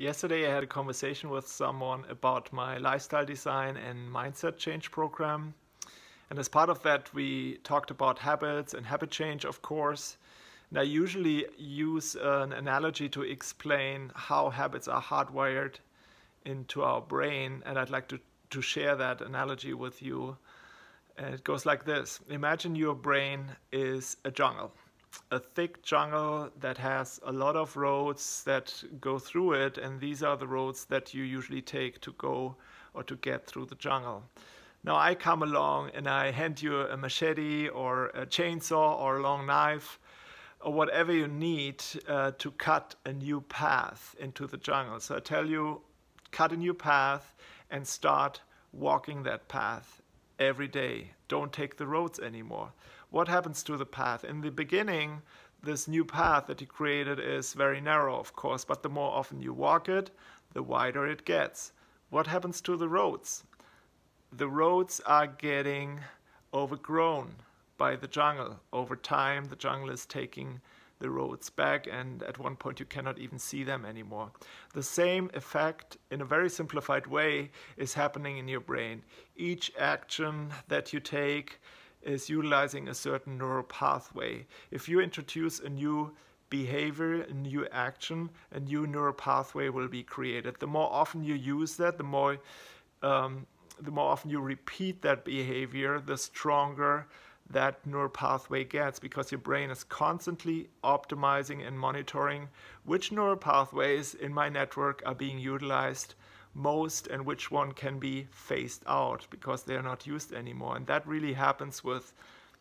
Yesterday I had a conversation with someone about my lifestyle design and mindset change program. And as part of that, we talked about habits and habit change, of course. And I usually use an analogy to explain how habits are hardwired into our brain. And I'd like to share that analogy with you. And it goes like this. Imagine your brain is a jungle. A thick jungle that has a lot of roads that go through it, and these are the roads that you usually take to go or to get through the jungle. Now I come along and I hand you a machete or a chainsaw or a long knife or whatever you need to cut a new path into the jungle. So I tell you, cut a new path and start walking that path every day. Don't take the roads anymore. What happens to the path? In the beginning, this new path that you created is very narrow, of course, but the more often you walk it, the wider it gets. What happens to the roads? The roads are getting overgrown by the jungle. Over time, the jungle is taking the roads back, and at one point you cannot even see them anymore. The same effect, in a very simplified way, is happening in your brain. Each action that you take is utilizing a certain neural pathway. If you introduce a new behavior, a new action, a new neural pathway will be created. The more often you use that, the more often you repeat that behavior, the stronger that neural pathway gets, because your brain is constantly optimizing and monitoring which neural pathways in my network are being utilized most and which one can be phased out because they are not used anymore. And that really happens with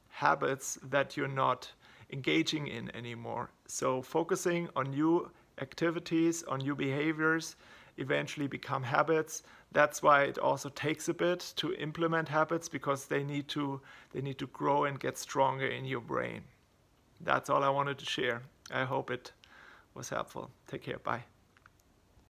habits that you're not engaging in anymore. So focusing on new activities, on new behaviors, eventually become habits. That's why it also takes a bit to implement habits, because they need to grow and get stronger in your brain. That's all I wanted to share. I hope it was helpful. Take care. Bye.